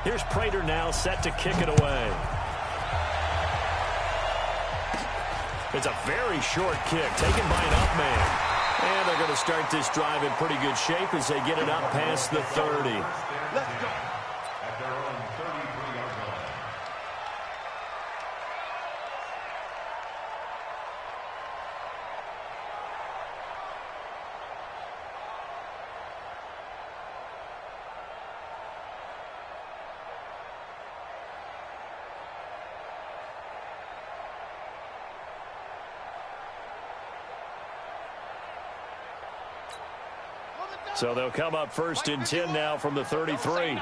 Here's Prater now set to kick it away. It's a very short kick taken by an up man. And they're going to start this drive in pretty good shape as they get it up past the 30. Let's go. At their own 33-yard line. So they'll come up first and 10 now from the 33.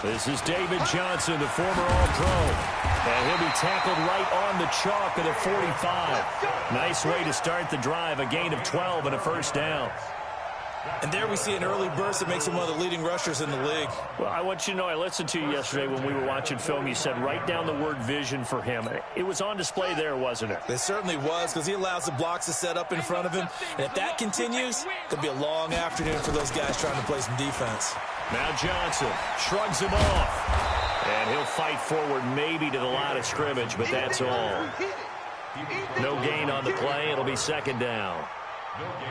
This is David Johnson, the former All-Pro. And he'll be tackled right on the chalk at the 45. Nice way to start the drive, a gain of 12 and a first down. And there we see an early burst that makes him one of the leading rushers in the league. Well, I want you to know, I listened to you yesterday when we were watching film. You said write down the word vision for him. It was on display there, wasn't it? It certainly was, because he allows the blocks to set up in front of him. And if that continues, it could be a long afternoon for those guys trying to play some defense. Now Johnson shrugs him off. And he'll fight forward maybe to the line of scrimmage, but that's all. No gain on the play. It'll be second down.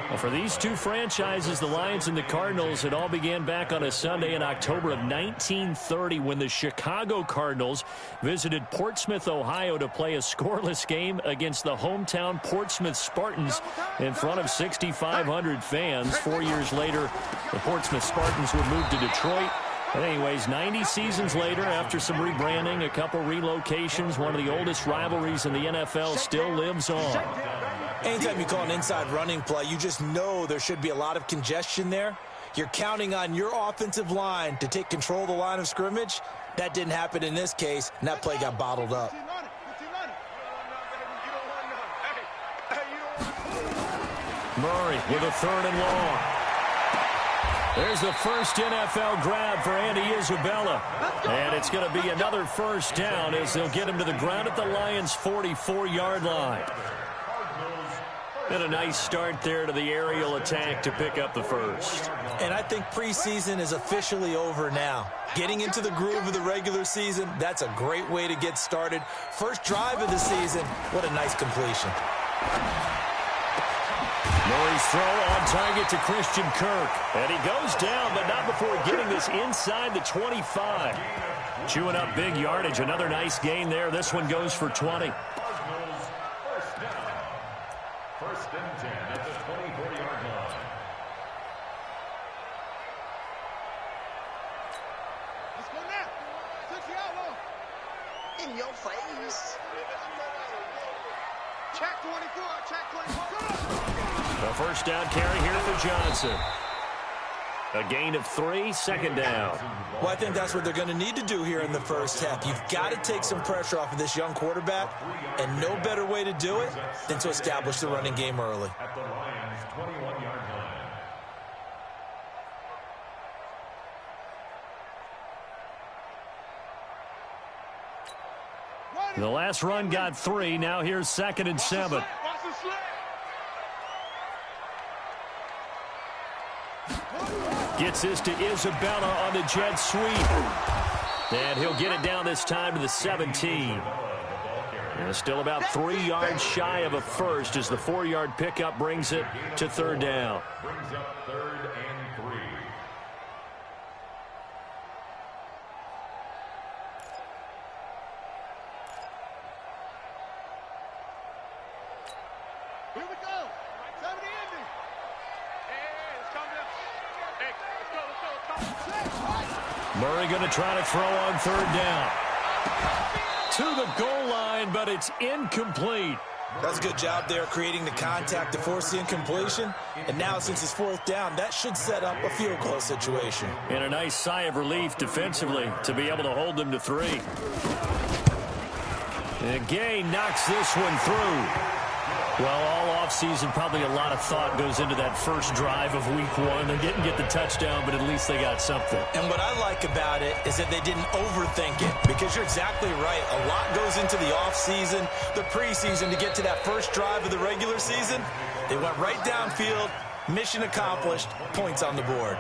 Well, for these two franchises, the Lions and the Cardinals, it all began back on a Sunday in October of 1930 when the Chicago Cardinals visited Portsmouth, Ohio to play a scoreless game against the hometown Portsmouth Spartans in front of 6,500 fans. 4 years later, the Portsmouth Spartans would move to Detroit. But anyways, 90 seasons later, after some rebranding, a couple relocations, one of the oldest rivalries in the NFL still lives on. Anytime you call an inside running play, you just know there should be a lot of congestion there. You're counting on your offensive line to take control of the line of scrimmage. That didn't happen in this case, and that play got bottled up. Murray with a 3rd and long. There's the first NFL grab for Andy Isabella. And it's going to be another first down as they'll get him to the ground at the Lions' 44-yard line. And a nice start there to the aerial attack to pick up the first. And I think preseason is officially over now. Getting into the groove of the regular season, that's a great way to get started. First drive of the season, what a nice completion. Murray's throw on target to Christian Kirk. And he goes down, but not before getting this inside the 25. Chewing up big yardage. Another nice gain there. This one goes for 20. First and 10 at the 24-yard line. Let's go now. Touch the outlaw. In your face. Check 24. Check 24. A first down carry here for Johnson. A gain of 3, second down. Well, I think that's what they're going to need to do here in the first half. You've got to take some pressure off of this young quarterback, and no better way to do it than to establish the running game early. At the Lions' 21-yard line. The last run got 3. Now here's 2nd and 7. Gets this to Isabella on the jet sweep. And he'll get it down this time to the 17. And still about 3 yards shy of a first as the 4-yard pickup brings it to 3rd down. Brings up 3rd and 3. Here we go. Time to end it. Hey, it's coming up. Hey, let's go. Murray going to try to throw on 3rd down. To the goal line, but it's incomplete. That's a good job there creating the contact to force the incompletion. And now since it's 4th down, that should set up a field goal situation. And a nice sigh of relief defensively to be able to hold them to 3. And Gay knocks this one through. Well, all offseason, probably a lot of thought goes into that first drive of week 1. They didn't get the touchdown, but at least they got something. And what I like about it is that they didn't overthink it, because you're exactly right. A lot goes into the offseason, the preseason to get to that first drive of the regular season. They went right downfield, Mission accomplished. Points on the board.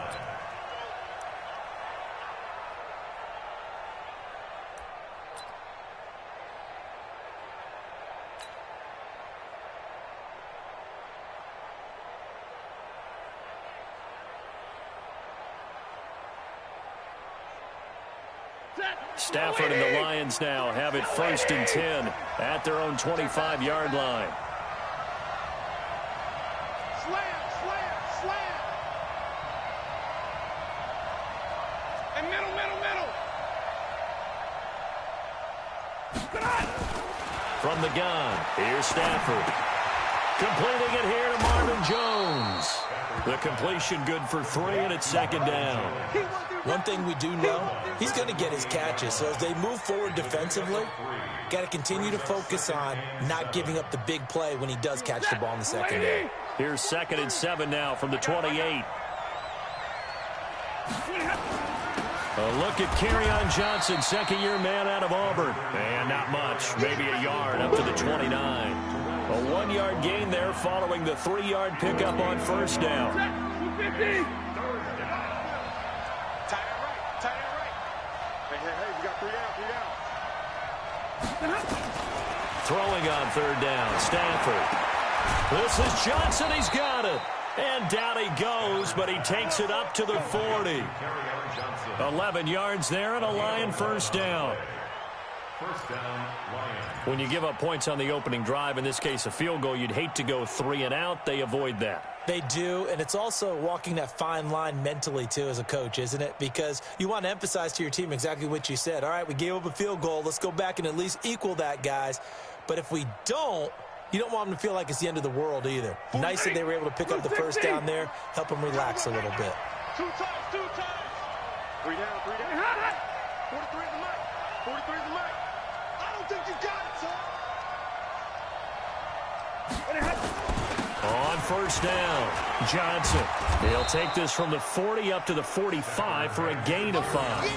Stafford and the Lions now have it 1st and 10 at their own 25-yard line. Slam, slam, slam. And middle, middle, middle. From the gun, here's Stafford. Completing it here to Marvin Jones. The completion good for 3, and it's 2nd down. One thing we do know, he's going to get his catches. So as they move forward defensively, got to continue to focus on not giving up the big play when he does catch the ball in the second down. Here's 2nd and 7 now from the 28. A look at Kerryon Johnson, second-year man out of Auburn. And not much, maybe a yard up to the 29. A 1-yard gain there following the 3-yard pickup on 1st down. Throwing on 3rd down, Stafford. This is Johnson, he's got it. And down he goes, but he takes it up to the 40. 11 yards there and a Lion 1st down. When you give up points on the opening drive, in this case a field goal, you'd hate to go 3 and out. They avoid that. They do, and it's also walking that fine line mentally, too, as a coach, isn't it? Because you want to emphasize to your team exactly what you said. All right, we gave up a field goal. Let's go back and at least equal that, guys. But if we don't, you don't want them to feel like it's the end of the world either. Nice that they were able to pick up the 1st down there, help them relax a little bit. 2 times, 2 times. 3 down, 3 down. 43 is the mic. 43 is the mic. I don't think you got it, son. On 1st down, Johnson. He'll take this from the 40 up to the 45 for a gain of 5.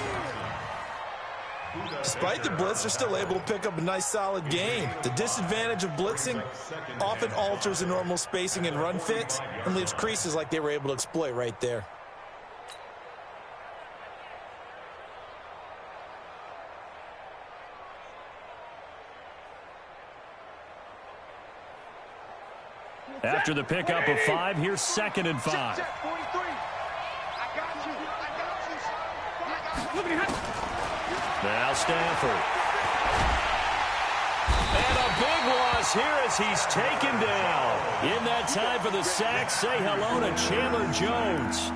Despite the blitz, they're still able to pick up a nice, solid gain. The disadvantage of blitzing often alters the normal spacing and run fits and leaves creases like they were able to exploit right there. After the pickup of 5, here's 2nd and 5. Check, 43. I got you. I got you. Now Stafford. And a big loss here as he's taken down. In that time for the sack, say hello to Chandler Jones.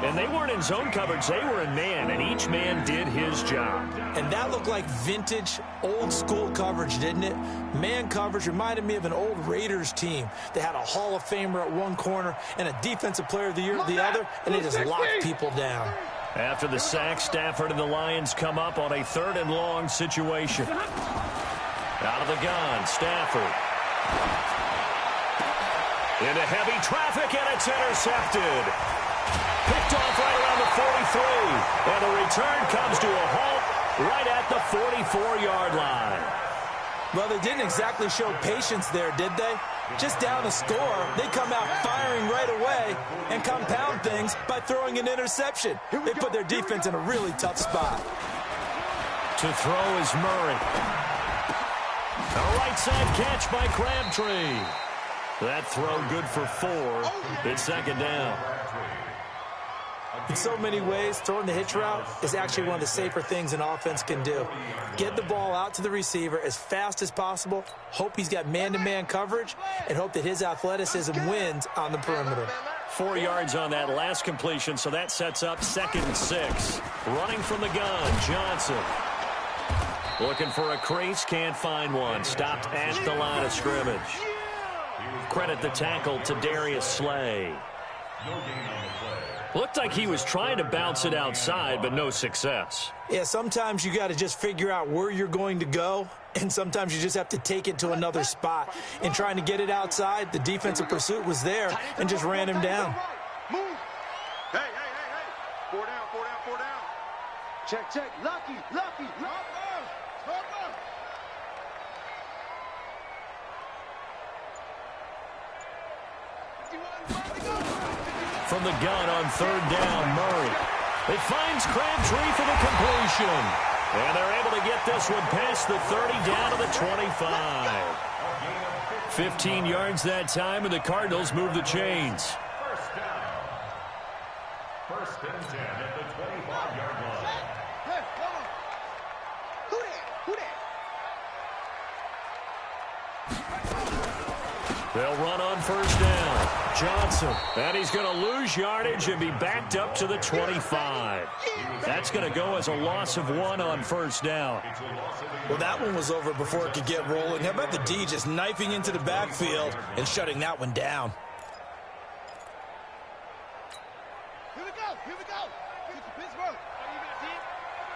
And they weren't in zone coverage, they were in man, and each man did his job. And that looked like vintage, old-school coverage, didn't it? Man coverage reminded me of an old Raiders team. They had a Hall of Famer at one corner and a Defensive Player of the Year at the other, and they just locked people down. After the sack, Stafford and the Lions come up on a 3rd and long situation. Out of the gun, Stafford. Into heavy traffic, and it's intercepted. Picked off right around the 43. And the return comes to a halt right at the 44-yard line. Well, they didn't exactly show patience there, did they? Just down a score, they come out firing right away and compound things by throwing an interception. They put their defense in a really tough spot. To throw is Murray. A right side catch by Crabtree. That throw good for 4. It's 2nd down. In so many ways, throwing the hitch route is actually one of the safer things an offense can do. Get the ball out to the receiver as fast as possible, hope he's got man-to-man coverage, and hope that his athleticism wins on the perimeter. 4 yards on that last completion, so that sets up 2nd and 6. Running from the gun, Johnson. Looking for a crease, can't find one. Stopped at the line of scrimmage. Credit the tackle to Darius Slay. Looked like he was trying to bounce it outside, but no success. Yeah, sometimes you got to just figure out where you're going to go, and sometimes you just have to take it to another spot. In trying to get it outside, the defensive pursuit was there and just ran him down. Move. Hey. 4 down, 4 down, 4 down. Check. Lucky. from the gun on third down. Murray. It finds Crabtree for the completion. And they're able to get this one past the 30 down to the 25. 15 yards that time, and the Cardinals move the chains. First down. First and 10 at the 25-yard line. Hey, come on. Who that? Who that? They'll run on first down. Johnson. And he's going to lose yardage and be backed up to the 25. That's going to go as a loss of 1 on first down. Well, that one was over before it could get rolling. How about the D just knifing into the backfield and shutting that one down? Here we go. Here we go. Get to Pittsburgh.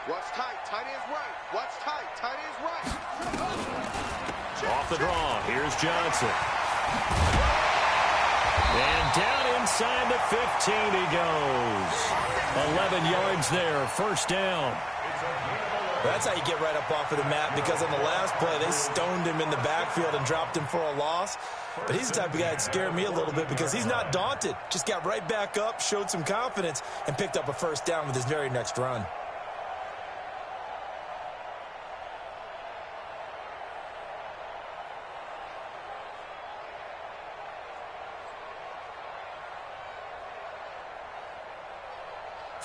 Watch tight. Tight ends right. Watch tight. Tight ends right. Off the draw. Here's Johnson. And down inside the 15 he goes. 11 yards there. First down. That's how you get right up off of the mat, because on the last play, they stoned him in the backfield and dropped him for a loss. But he's the type of guy that scared me a little bit because he's not daunted. Just got right back up, showed some confidence, and picked up a first down with his very next run.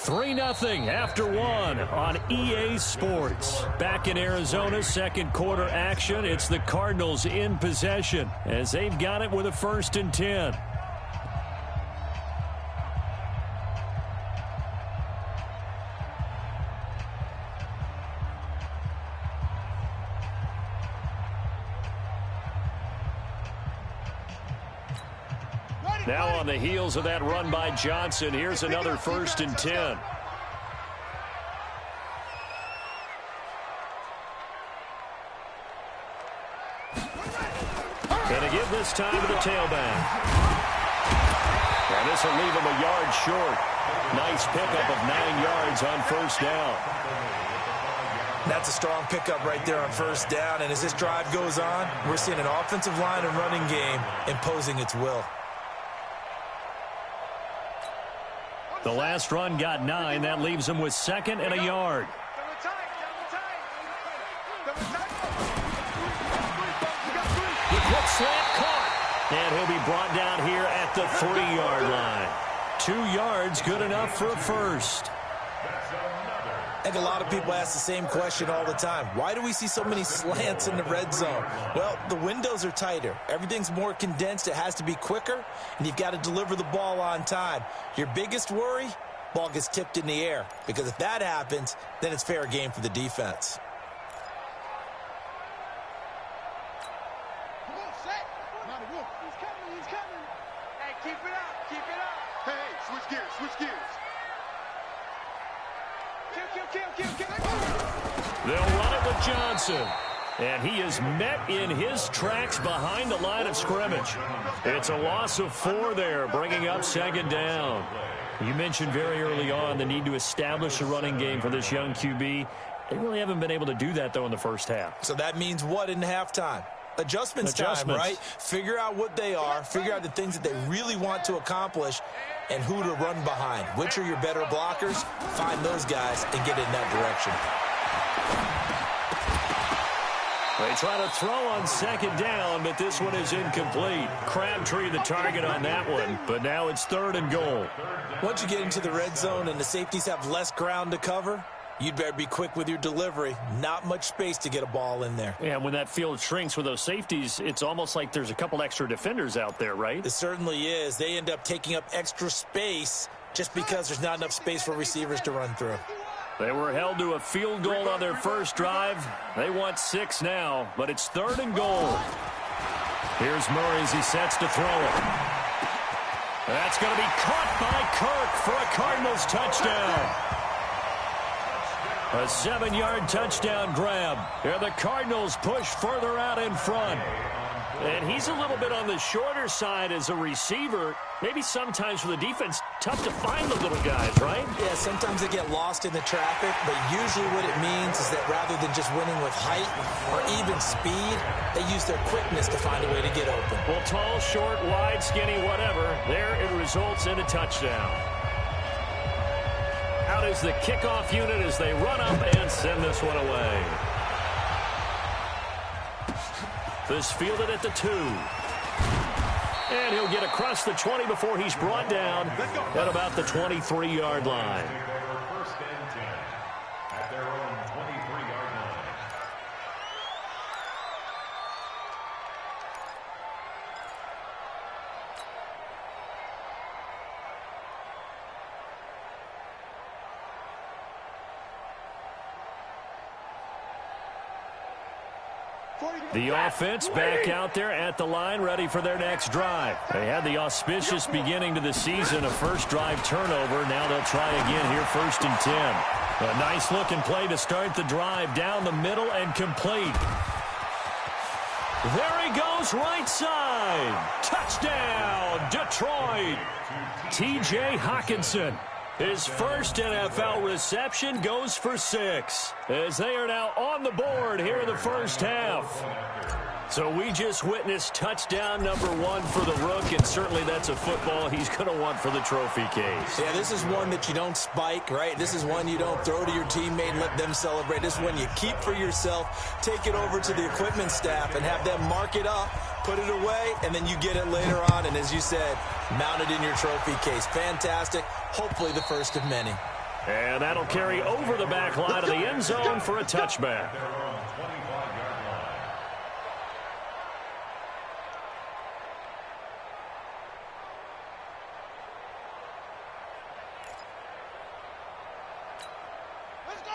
$3-0 after 1 on EA Sports. Back in Arizona, second quarter action. It's the Cardinals in possession as they've got it with a 1st and 10. Now on the heels of that run by Johnson, here's another 1st and 10. Going to give this time to the tailback. And this will leave him a yard short. Nice pickup of 9 yards on first down. That's a strong pickup right there on first down. And as this drive goes on, we're seeing an offensive line and running game imposing its will. The last run got 9. That leaves him with 2nd and a yard. The quick slant caught. And he'll be brought down here at the 3-yard line. 2 yards, good enough for a first. I think a lot of people ask the same question all the time. Why do we see so many slants in the red zone? Well, the windows are tighter. Everything's more condensed. It has to be quicker, and you've got to deliver the ball on time. Your biggest worry, ball gets tipped in the air, because if that happens, then it's fair game for the defense. Come on, set. Not a wolf. He's coming. He's coming. Hey, keep it up. Keep it up. Hey, switch gears. Switch gears. They'll run it with Johnson. And he is met in his tracks behind the line of scrimmage. It's a loss of 4 there, bringing up 2nd down. You mentioned very early on the need to establish a running game for this young QB. They really haven't been able to do that, though, in the first half. So that means what in halftime? Adjustments time, right? Figure out what they are, figure out the things that they really want to accomplish, and who to run behind. Which are your better blockers? Find those guys and get in that direction. They try to throw on 2nd down, but this one is incomplete. Crabtree the target on that one, but now it's 3rd and goal. Once you get into the red zone and the safeties have less ground to cover, you'd better be quick with your delivery. Not much space to get a ball in there. Yeah, when that field shrinks with those safeties, it's almost like there's a couple extra defenders out there, right? It certainly is. They end up taking up extra space just because there's not enough space for receivers to run through. They were held to a field goal on their first drive. They want 6 now, but it's 3rd and goal. Here's Murray as he sets to throw it. That's going to be caught by Kirk for a Cardinals touchdown. A 7-yard touchdown grab. Here the Cardinals push further out in front. And he's a little bit on the shorter side as a receiver. Maybe sometimes for the defense, tough to find the little guys, right? Yeah, sometimes they get lost in the traffic, but usually what it means is that rather than just winning with height or even speed, they use their quickness to find a way to get open. Well, tall, short, wide, skinny, whatever, there it results in a touchdown. Out is the kickoff unit as they run up and send this one away. This fielded at the 2. And he'll get across the 20 before he's brought down at about the 23-yard line. First and 10 at their own 23-yard line. The offense back out there at the line, ready for their next drive. They had the auspicious beginning to the season, a first drive turnover. Now they'll try again here, 1st and 10. A nice-looking play to start the drive down the middle and complete. There he goes, right side. Touchdown, Detroit. T.J. Hockenson. His first NFL reception goes for 6 as they are now on the board here in the first half. So we just witnessed touchdown number 1 for the Rook, and certainly that's a football he's going to want for the trophy case. Yeah, this is one that you don't spike, right? This is one you don't throw to your teammate and let them celebrate. This is one you keep for yourself, take it over to the equipment staff and have them mark it up, put it away, and then you get it later on. And as you said, mount it in your trophy case. Fantastic. Hopefully the first of many. And that'll carry over the back line of the end zone for a touchback.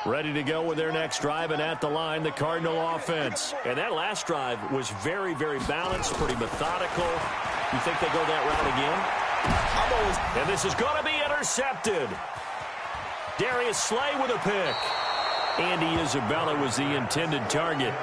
Ready to go with their next drive, and at the line, the Cardinal offense. And that last drive was very, very balanced, pretty methodical. You think they go that route again? And this is going to be intercepted. Darius Slay with a pick. Andy Isabella was the intended target.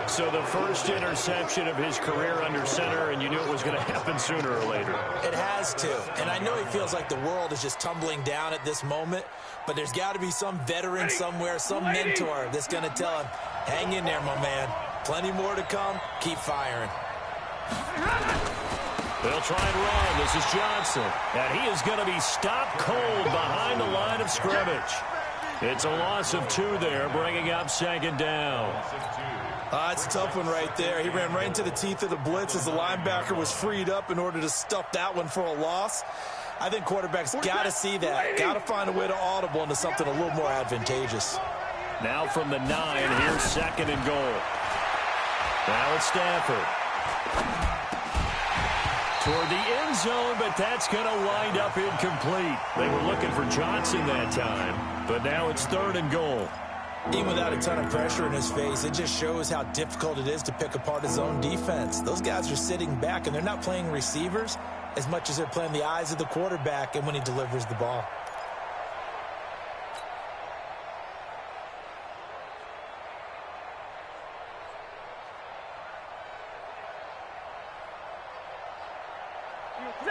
So the first interception of his career under center, and you knew it was going to happen sooner or later. It has to. And I know he feels like the world is just tumbling down at this moment, but there's got to be some veteran somewhere, some mentor that's going to tell him, hang in there, my man. Plenty more to come. Keep firing. They'll try and run. This is Johnson. And he is going to be stopped cold behind the line of scrimmage. It's a loss of 2 there, bringing up 2nd down. It's a tough one right there. He ran right into the teeth of the blitz as the linebacker was freed up in order to stuff that one for a loss. I think quarterbacks got to see that. Got to find a way to audible into something a little more advantageous. Now from the 9, here's 2nd and goal. Now it's Stafford. Toward the end zone, but that's going to wind up incomplete. They were looking for Johnson that time, but now it's 3rd and goal. Even without a ton of pressure in his face, it just shows how difficult it is to pick apart his own defense. Those guys are sitting back, and they're not playing receivers as much as they're playing the eyes of the quarterback and when he delivers the ball.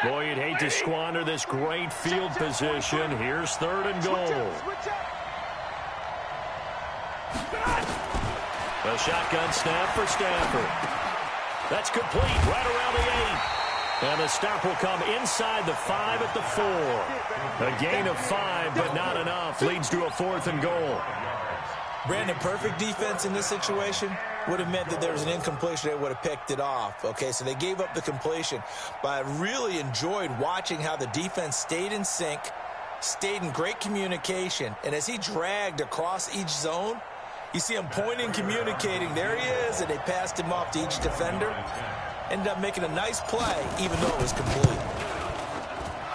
Boy, you'd hate to squander this great field position. Here's 3rd and goal. A shotgun snap for Stafford. That's complete right around the 8. And the stop will come inside the 5 at the 4. A gain of 5, but not enough. Leads to a 4th and goal. Brandon, perfect defense in this situation would have meant that there was an incompletion. They would have picked it off. Okay, so they gave up the completion. But I really enjoyed watching how the defense stayed in sync, stayed in great communication. And as he dragged across each zone, you see him pointing, communicating. There he is, and they passed him off to each defender. Ended up making a nice play, even though it was complete.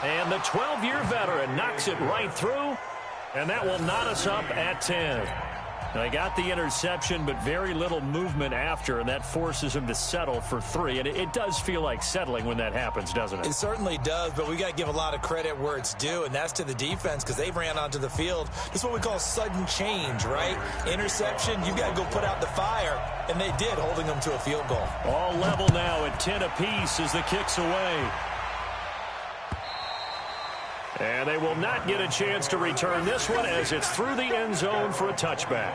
And the 12-year veteran knocks it right through, and that will knot us up at 10. They got the interception, but very little movement after, and that forces him to settle for 3. And it does feel like settling when that happens, doesn't it? It certainly does, but we got to give a lot of credit where it's due, and that's to the defense because they ran onto the field. This is what we call sudden change, right? Interception, you got to go put out the fire, and they did, holding them to a field goal. All level now at 10 apiece as the kick's away. And they will not get a chance to return this one as it's through the end zone for a touchback.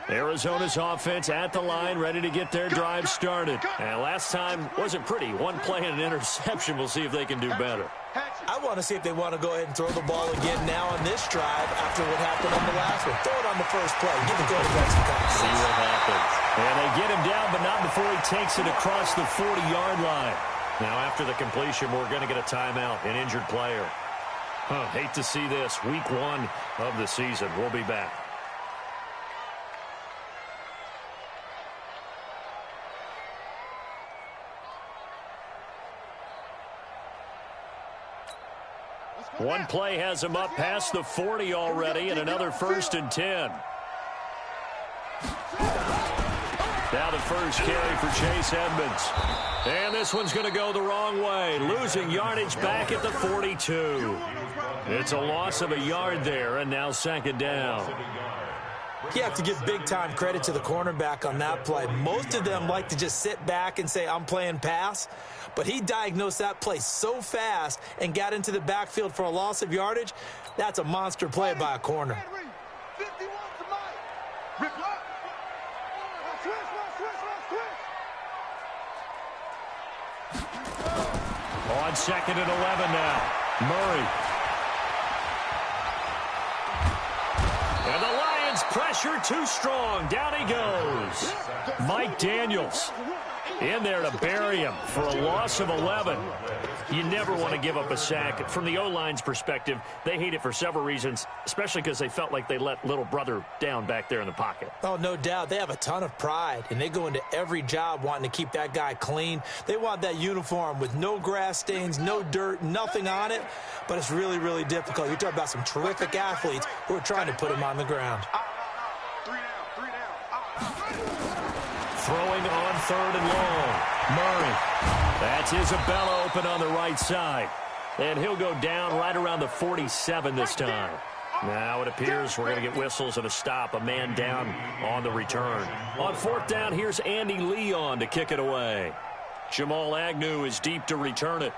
Arizona's offense at the line, ready to get their drive started. And last time wasn't pretty. One play and an interception. We'll see if they can do better. I want to see if they want to go ahead and throw the ball again now on this drive after what happened on the last one. Throw it on the first play. Give the quarterback some time. See what happens. And they get him down, but not before he takes it across the 40-yard line. Now after the completion, we're going to get a timeout, an injured player. Hate to see this. Week 1 of the season. We'll be back. One play has him up past the 40 already, and another 1st and 10. Now the first carry for Chase Edmonds. And this one's going to go the wrong way, losing yardage back at the 42. It's a loss of a yard there, and now 2nd down. You have to give big-time credit to the cornerback on that play. Most of them like to just sit back and say, I'm playing pass. But he diagnosed that play so fast and got into the backfield for a loss of yardage. That's a monster play by a corner. On 2nd and 11 now. Murray. And the Lions pressure too strong. Down he goes. Mike Daniels in there to bury him for a loss of 11. You never want to give up a sack. From the O-line's perspective, they hate it for several reasons, especially because they felt like they let little brother down back there in the pocket. Oh, no doubt. They have a ton of pride, and they go into every job wanting to keep that guy clean. They want that uniform with no grass stains, no dirt, nothing on it, but it's really, really difficult. You're talking about some terrific athletes who are trying to put him on the ground. Throwing on 3rd and long. Murray. That's Isabella open on the right side. And he'll go down right around the 47 this time. Now it appears we're going to get whistles and a stop. A man down on the return. On 4th down, here's Andy Leon to kick it away. Jamal Agnew is deep to return it.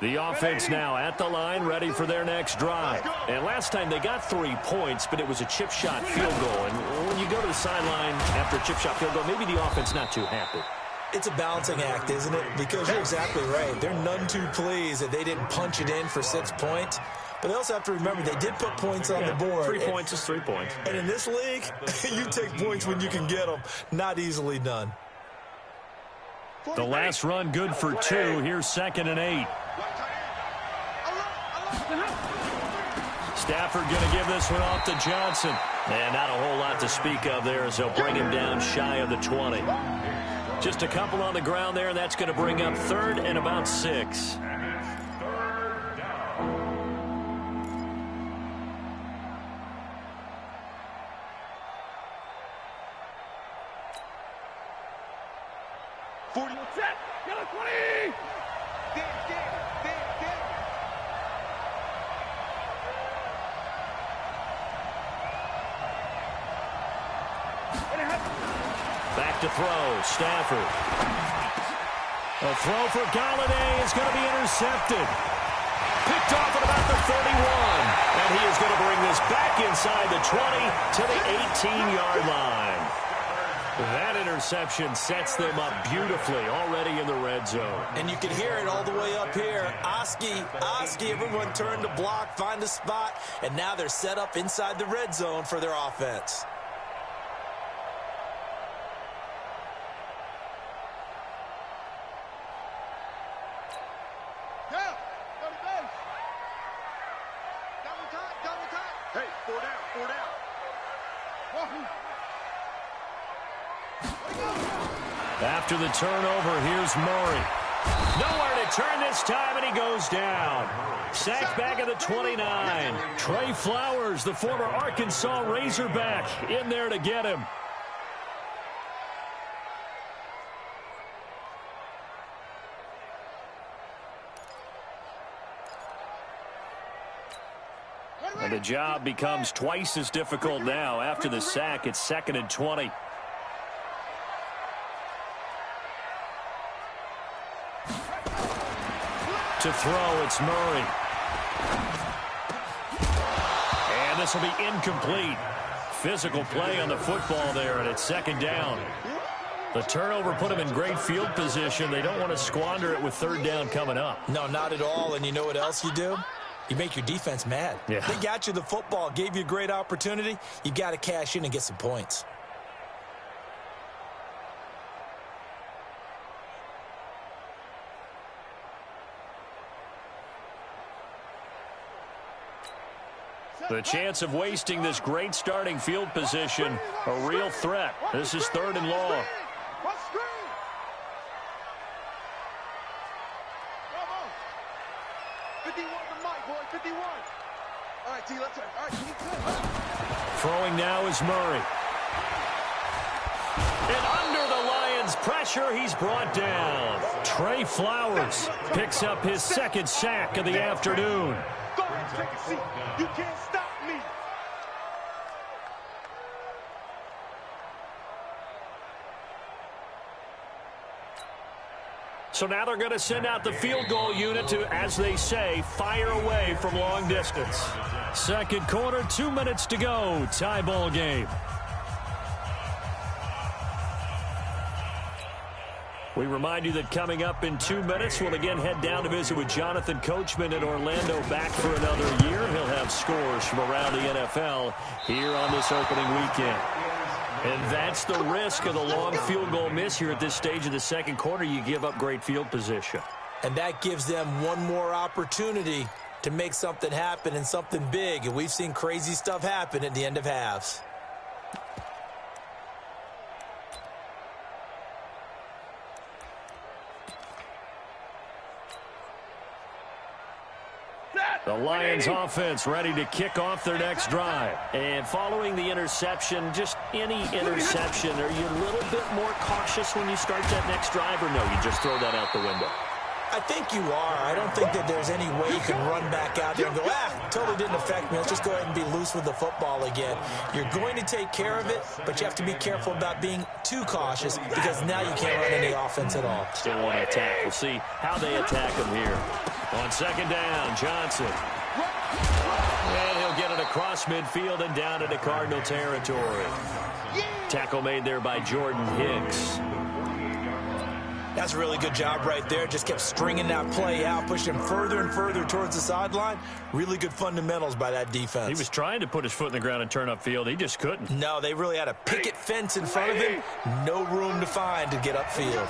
The offense now at the line, ready for their next drive. And last time they got 3 points, but it was a chip shot field goal. And when you go to the sideline after a chip shot field goal, maybe the offense not too happy. It's a balancing act, isn't it? Because you're exactly right. They're none too pleased that they didn't punch it in for 6 points. But they also have to remember they did put points on the board. 3 points is 3 points. And in this league, you take points when you can get them. Not easily done. The last run good for 2. Here's 2nd and 8. Stafford going to give this one off to Johnson. And not a whole lot to speak of there as they'll bring him down shy of the 20. Just a couple on the ground there, and that's going to bring up 3rd and about 6. Back to throw, Stafford. A throw for Galladay is going to be intercepted. Picked off at about the 31. And he is going to bring this back inside the 20 to the 18-yard line. That interception sets them up beautifully already in the red zone. And you can hear it all the way up here. Oski, everyone turned to block, find a spot, and now they're set up inside the red zone for their offense. Hey, 4 down. After the turnover, here's Murray. Nowhere to turn this time, and he goes down. Sacked back at the 29. Trey Flowers, the former Arkansas Razorback, in there to get him. And the job becomes twice as difficult now. After the sack, it's 2nd and 20. To throw, it's Murray. And this will be incomplete. Physical play on the football there, and it's 2nd down. The turnover put them in great field position. They don't want to squander it with 3rd down coming up. No, not at all. And you know what else you do? You make your defense mad. Yeah. They got you the football, gave you a great opportunity. You got to cash in and get some points. The chance of wasting this great starting field position, a real threat. This is 3rd and long. What screen? 51 to Mike, boy, 51. All right, T, let's turn. All right, T, Throwing now is Murray. And under the Lions' pressure, he's brought down. Trey Flowers picks up his 2nd sack of the afternoon. Go ahead, take a seat. You can't stop me. So now they're going to send out the field goal unit to, as they say, fire away from long distance. 2nd quarter, 2 minutes to go. Tie ball game. We remind you that coming up in 2 minutes, we'll again head down to visit with Jonathan Coachman in Orlando, back for another year. He'll have scores from around the NFL here on this opening weekend. And that's the risk of the long field goal miss here at this stage of the 2nd quarter. You give up great field position. And that gives them one more opportunity to make something happen and something big. And we've seen crazy stuff happen at the end of halves. The Lions offense ready to kick off their next drive. And following the interception, just any interception, are you a little bit more cautious when you start that next drive, or no, you just throw that out the window? I think you are. I don't think that there's any way you can run back out there and go, totally didn't affect me. Let's just go ahead and be loose with the football again. You're going to take care of it, but you have to be careful about being too cautious because now you can't run any offense at all. Still want to attack. We'll see how they attack him here. On 2nd down, Johnson. And he'll get it across midfield and down into Cardinal territory. Tackle made there by Jordan Hicks. That's a really good job right there. Just kept stringing that play out, pushing him further and further towards the sideline. Really good fundamentals by that defense. He was trying to put his foot in the ground and turn upfield. He just couldn't. No, they really had a picket fence in front of him. No room to find to get upfield.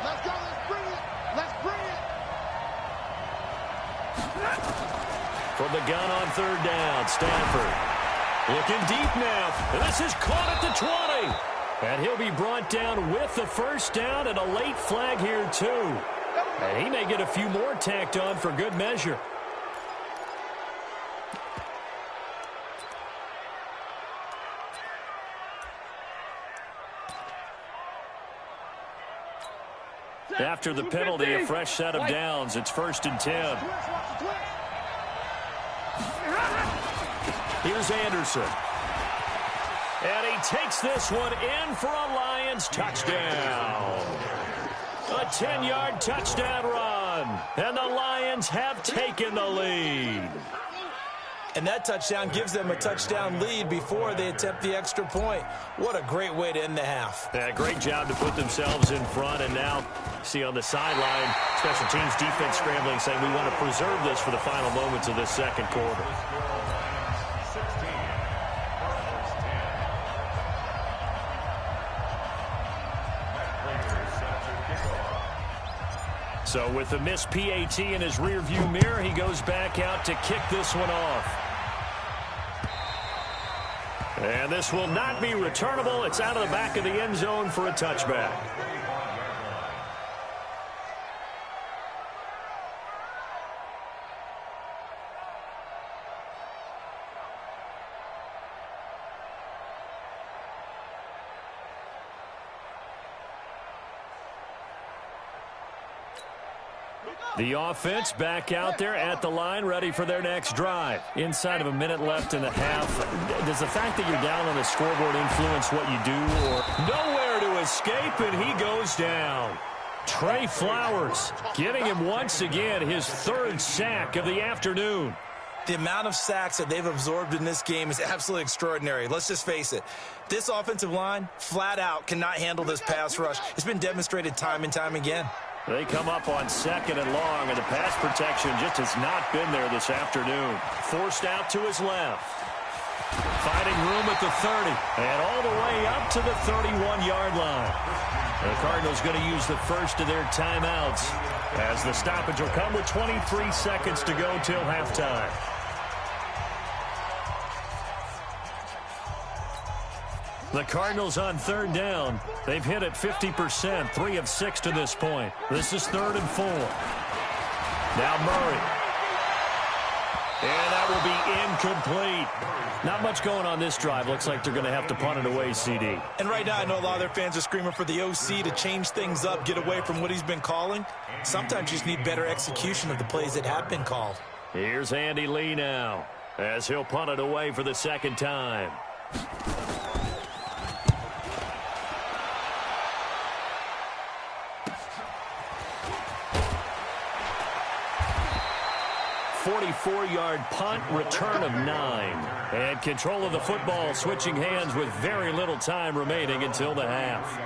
Let's go, let's bring it. Let's bring it. From the gun on 3rd down, Stafford. Looking deep now. And this is caught at the 20. And he'll be brought down with the 1st down and a late flag here, too. And he may get a few more tacked on for good measure. After the penalty, a fresh set of downs. It's 1st and 10. Here's Anderson. And he takes this one in for a Lions touchdown. A 10-yard touchdown run. And the Lions have taken the lead. And that touchdown gives them a touchdown lead before they attempt the extra point. What a great way to end the half. Yeah, great job to put themselves in front. And now, see on the sideline, special teams defense scrambling, saying we want to preserve this for the final moments of this second quarter. So with the missed PAT in his rearview mirror, he goes back out to kick this one off. And this will not be returnable. It's out of the back of the end zone for a touchback. The offense back out there at the line, ready for their next drive. Inside of a minute left in the half. Does the fact that you're down on the scoreboard influence what you do? Or nowhere to escape, and he goes down. Trey Flowers getting him once again his third sack of the afternoon. The amount of sacks that they've absorbed in this game is absolutely extraordinary. Let's just face it. This offensive line, flat out, cannot handle this pass rush. It's been demonstrated time and time again. They come up on 2nd and long, and the pass protection just has not been there this afternoon. Forced out to his left. Finding room at the 30, and all the way up to the 31-yard line. The Cardinals going to use the first of their timeouts, as the stoppage will come with 23 seconds to go till halftime. The Cardinals on 3rd down. They've hit it 50%, 3 of 6 to this point. This is 3rd and 4. Now Murray. And that will be incomplete. Not much going on this drive. Looks like they're going to have to punt it away, CD. And right now I know a lot of their fans are screaming for the OC to change things up, get away from what he's been calling. Sometimes you just need better execution of the plays that have been called. Here's Andy Lee now, as he'll punt it away for the second time. .44-yard punt, return of 9. And control of the football switching hands with very little time remaining until the half.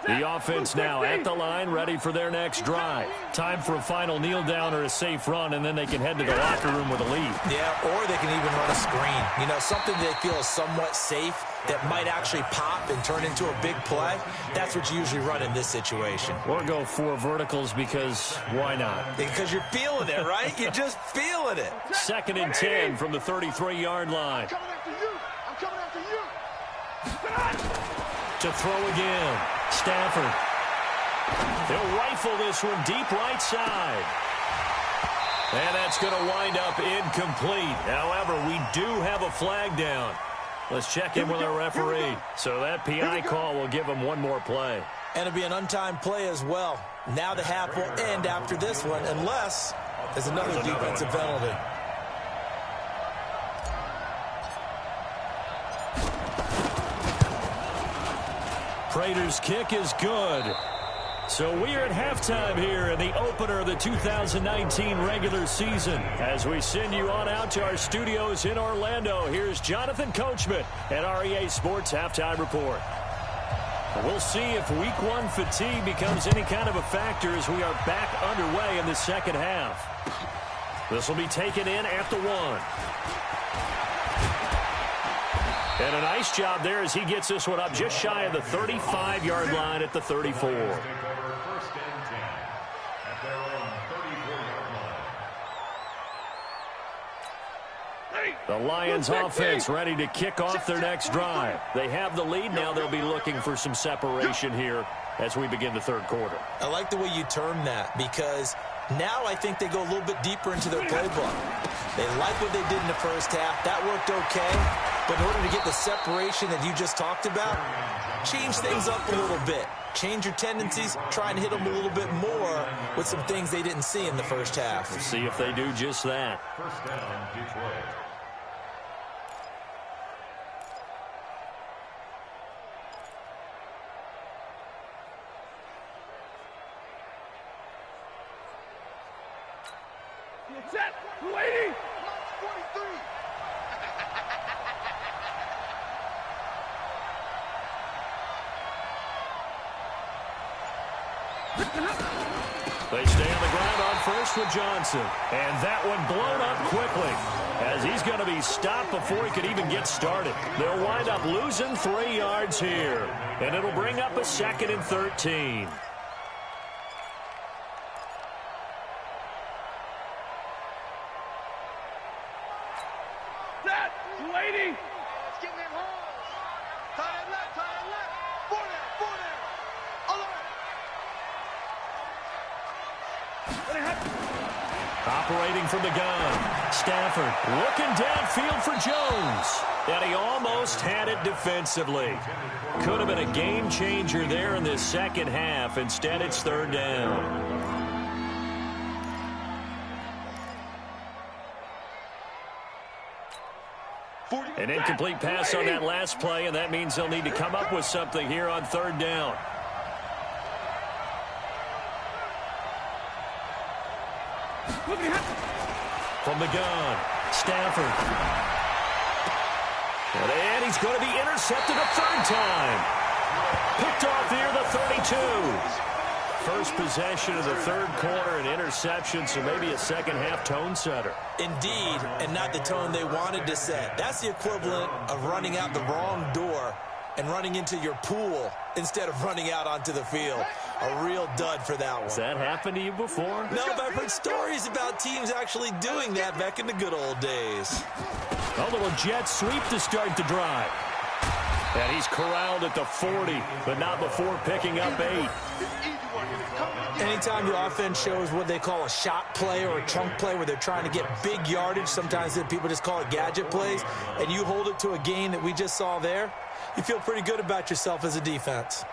The offense now at the line, ready for their next drive. Time for a final kneel down or a safe run, and then they can head to the locker room with a lead. Yeah, or they can even run a screen. You know, something they feel is somewhat safe that might actually pop and turn into a big play. That's what you usually run in this situation. Or go 4 verticals because why not? Because you're feeling it, right? You're just feeling it. 2nd and 10 from the 33-yard line. I'm coming after you. I'm coming after you. To throw again. Stafford. He'll rifle this one deep right side. And that's going to wind up incomplete. However, we do have a flag down. Let's check in with our referee. So that PI call will give him one more play. And it'll be an untimed play as well. Now the half will end after this one, unless there's another defensive penalty. Prater's kick is good. So we are at halftime here in the opener of the 2019 regular season. As we send you on out to our studios in Orlando, here's Jonathan Coachman at REA Sports Halftime Report. We'll see if week 1 fatigue becomes any kind of a factor as we are back underway in the second half. This will be taken in at the 1. And a nice job there as he gets this one up just shy of the 35-yard line at the 34. The Lions offense ready to kick off their next drive. They have the lead. Now they'll be looking for some separation here as we begin the third quarter. I like the way you term that, because now I think they go a little bit deeper into their playbook. They like what they did in the first half. That worked okay. But in order to get the separation that you just talked about, change things up a little bit. change your tendencies, try and hit them a little bit more with some things they didn't see in the first half. We'll see if they do just that. First down, Detroit. Set, lady. 43. They stay on the ground on first with Johnson. And that one blown up quickly as he's going to be stopped before he could even get started. They'll wind up losing 3 yards here. And it'll bring up a 2nd and 13. Set, lady. Let's get them holes. Tie it left, tie it left. For there. Alert. Operating from the gun. Stafford looking downfield for Jones. And he almost had it defensively. Could have been a game changer there in this second half. Instead, it's 3rd down. An incomplete pass on that last play, and that means they'll need to come up with something here on 3rd down. From the gun, Stafford. And he's going to be intercepted a 3rd time. Picked off near the 32. First possession of the 3rd quarter, an interception, so maybe a second-half tone setter. Indeed, and not the tone they wanted to set. That's the equivalent of running out the wrong door and running into your pool instead of running out onto the field. A real dud for that one. Has that happened to you before? No, but I've heard stories about teams actually doing that back in the good old days. A little jet sweep to start the drive. And he's corralled at the 40, but not before picking up 8. Anytime the offense shows what they call a shot play or a chunk play where they're trying to get big yardage, sometimes people just call it gadget plays, and you hold it to a gain that we just saw there, you feel pretty good about yourself as a defense.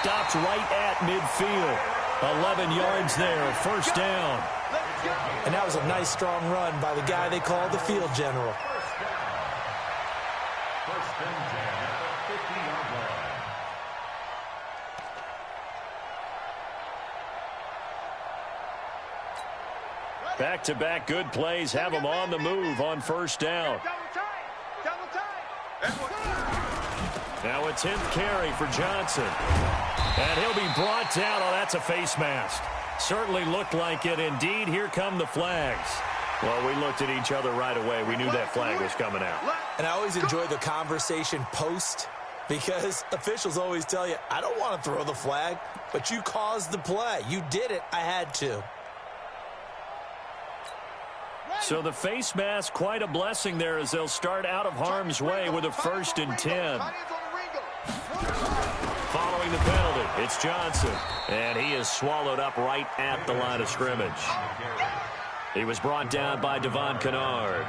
Stopped right at midfield. 11 yards there, 1st down. And that was a nice, strong run by the guy they call the field general. First and 10 at the 50-yard line. Back-to-back good plays have them on the move on 1st down. Now a 10th carry for Johnson. And he'll be brought down. Oh, that's a face mask. Certainly looked like it. Indeed, here come the flags. Well, we looked at each other right away. We knew that flag was coming out. And I always enjoy the conversation post because officials always tell you, I don't want to throw the flag, but you caused the play. You did it. I had to. So the face mask, quite a blessing there as they'll start out of harm's way with a 1st and 10. Following the penalty, it's Johnson. And he is swallowed up right at the line of scrimmage. He was brought down by Devon Kennard.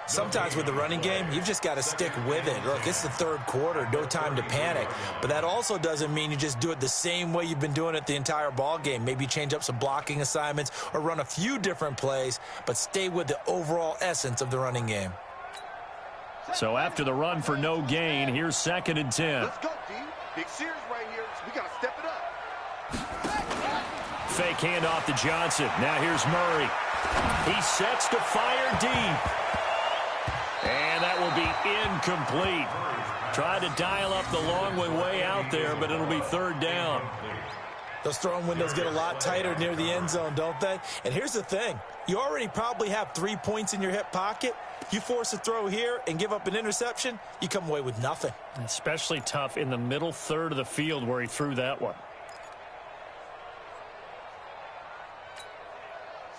Sometimes with the running game, you've just got to stick with it. Look, it's the 3rd quarter, no time to panic. But that also doesn't mean you just do it the same way you've been doing it the entire ball game. Maybe change up some blocking assignments or run a few different plays, but stay with the overall essence of the running game. So after the run for no gain, here's 2nd and 10. Let's go, D. Big series right here, so we got to step it up. Fake handoff to Johnson. Now here's Murray. He sets to fire deep. And that will be incomplete. Tried to dial up the long way out there, but it'll be 3rd down. Those throwing windows get a lot tighter near the end zone, don't they? And here's the thing. You already probably have 3 points in your hip pocket. You force a throw here and give up an interception, you come away with nothing. Especially tough in the middle 3rd of the field where he threw that one.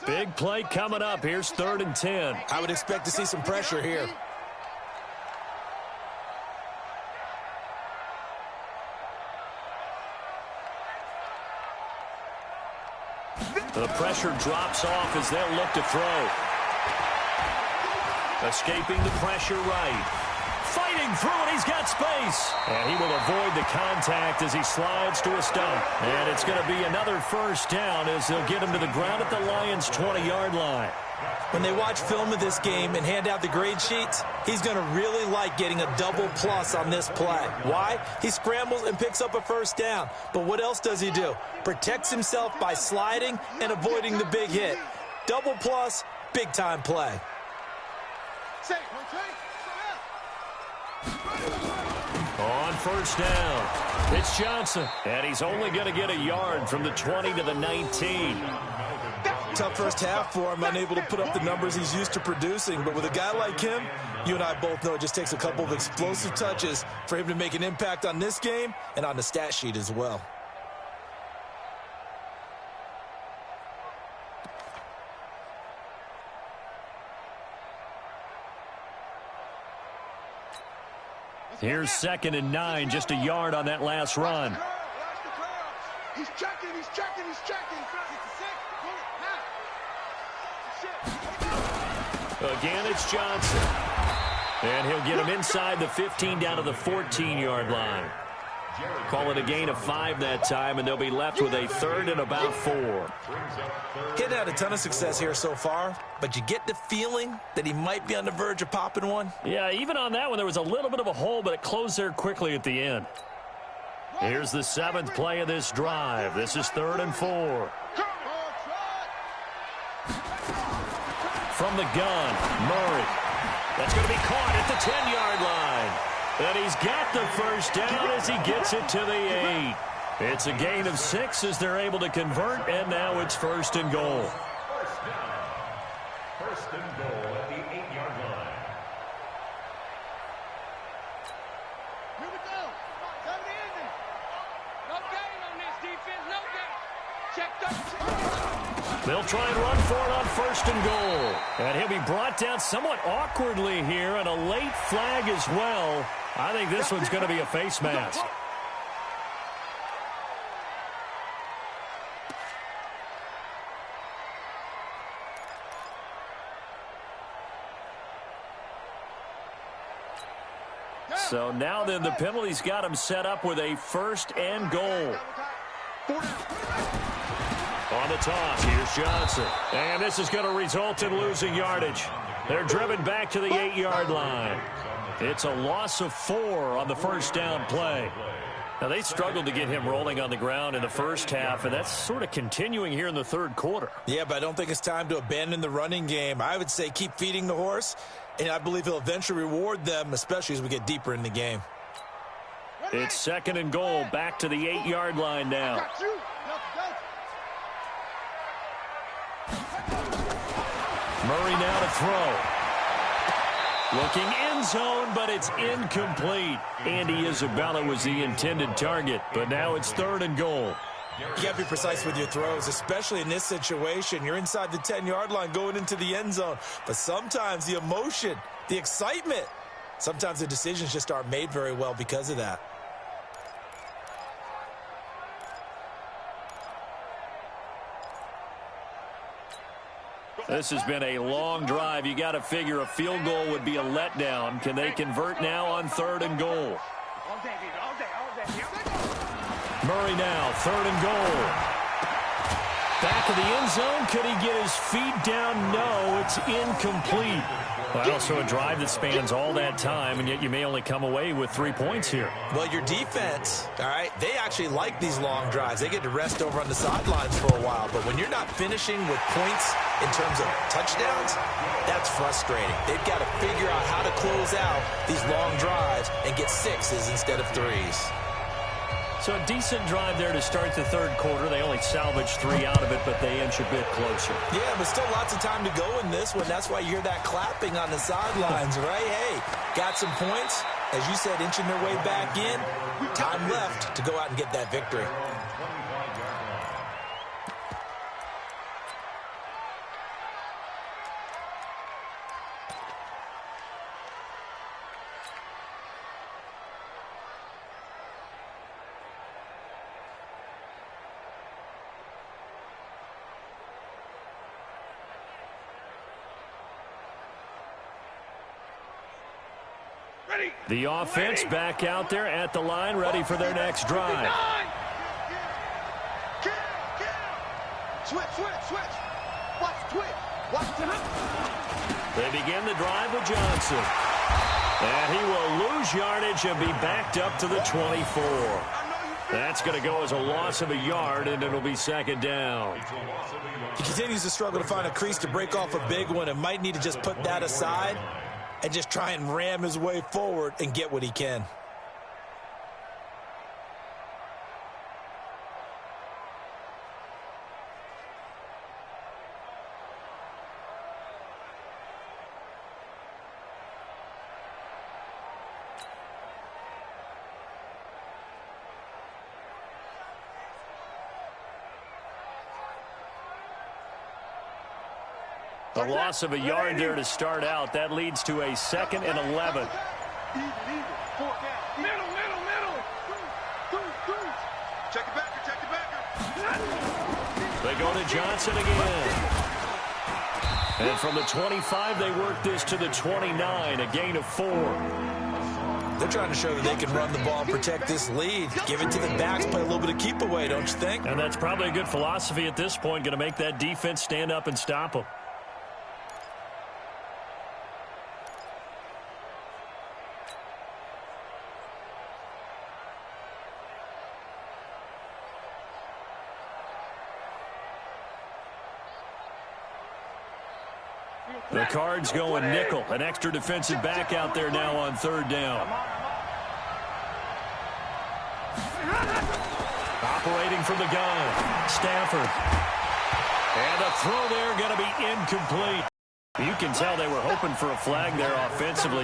Big play coming up. Here's 3rd and 10. I would expect to see some pressure here. The pressure drops off as they'll look to throw. Escaping the pressure right. Fighting through it, he's got space. And he will avoid the contact as he slides to a stump. And it's going to be another 1st down as they'll get him to the ground at the Lions' 20-yard line. When they watch film of this game and hand out the grade sheets, he's going to really like getting a double plus on this play. Why? He scrambles and picks up a 1st down. But what else does he do? Protects himself by sliding and avoiding the big hit. Double plus, big-time play. On 1st down, it's Johnson. And he's only going to get a yard from the 20 to the 19. Tough 1st half for him, unable to put up the numbers he's used to producing. But with a guy like him, you and I both know it just takes a couple of explosive touches for him to make an impact on this game and on the stat sheet as well. Here's 2nd and 9, just a yard on that last run. He's checking, he's checking, he's checking. Again, it's Johnson. And he'll get him inside the 15 down to the 14-yard line. Call it a gain of 5 that time, and they'll be left with a 3rd and about 4. He hadn't had a ton of success here so far, but you get the feeling that he might be on the verge of popping one. Yeah, even on that one, there was a little bit of a hole, but it closed there quickly at the end. Here's the 7th play of this drive. This is 3rd and 4. From the gun, Murray. That's going to be caught at the 10-yard line. And he's got the 1st down as he gets it to the 8. It's a gain of 6 as they're able to convert, and now it's 1st and goal. 1st and goal at the 8-yard line. Here we go. Come to the ending. No gain on this defense. No gain. Checked up. They'll try and run for it on 1st and goal. And he'll be brought down somewhat awkwardly here, and a late flag as well. I think this one's going to be a face mask. So now then the penalty's got him set up with a 1st and goal. On the toss, here's Johnson. And this is going to result in losing yardage. They're driven back to the 8-yard line. It's a loss of 4 on the 1st down play. Now, they struggled to get him rolling on the ground in the 1st half, and that's sort of continuing here in the 3rd quarter. Yeah, but I don't think it's time to abandon the running game. I would say keep feeding the horse, and I believe he'll eventually reward them, especially as we get deeper in the game. It's 2nd and goal, back to the 8-yard line now. Murray now to throw. Looking end zone, but it's incomplete. Andy Isabella was the intended target, but now it's 3rd and goal. You got to be precise with your throws, especially in this situation. You're inside the 10-yard line going into the end zone. But sometimes the emotion, the excitement, sometimes the decisions just aren't made very well because of that. This has been a long drive. You got to figure a field goal would be a letdown. Can they convert now on 3rd and goal? Murray now, 3rd and goal. Back of the end zone. Could he get his feet down? No, it's incomplete. Well, so a drive that spans all that time, and yet you may only come away with 3 points here. Well, your defense, all right, they actually like these long drives. They get to rest over on the sidelines for a while. But when you're not finishing with points in terms of touchdowns, that's frustrating. They've got to figure out how to close out these long drives and get 6s instead of 3s. So a decent drive there to start the 3rd quarter. They only salvaged 3 out of it, but they inch a bit closer. Yeah, but still lots of time to go in this one. That's why you hear that clapping on the sidelines, right? Hey, got some points. As you said, inching their way back in. Time left to go out and get that victory. The offense back out there at the line, ready for their next drive. Switch. Watch the twitch. Watch the They begin the drive with Johnson. And he will lose yardage and be backed up to the 24. That's going to go as a loss of a yard, and it'll be second down. He continues to struggle to find a crease to break off a big one and might need to just put that aside and just try and ram his way forward and get what he can. A loss of a yard there to start out. That leads to a 2nd and 11. Middle. Check it backer. They go to Johnson again. And from the 25, they work this to the 29, a gain of 4. They're trying to show that they can run the ball and protect this lead. Give it to the backs, play a little bit of keep away, don't you think? And that's probably a good philosophy at this point, going to make that defense stand up and stop them. The Cards going nickel. An extra defensive back out there now on 3rd down. Operating from the gun, Stafford. And the throw there going to be incomplete. You can tell they were hoping for a flag there offensively.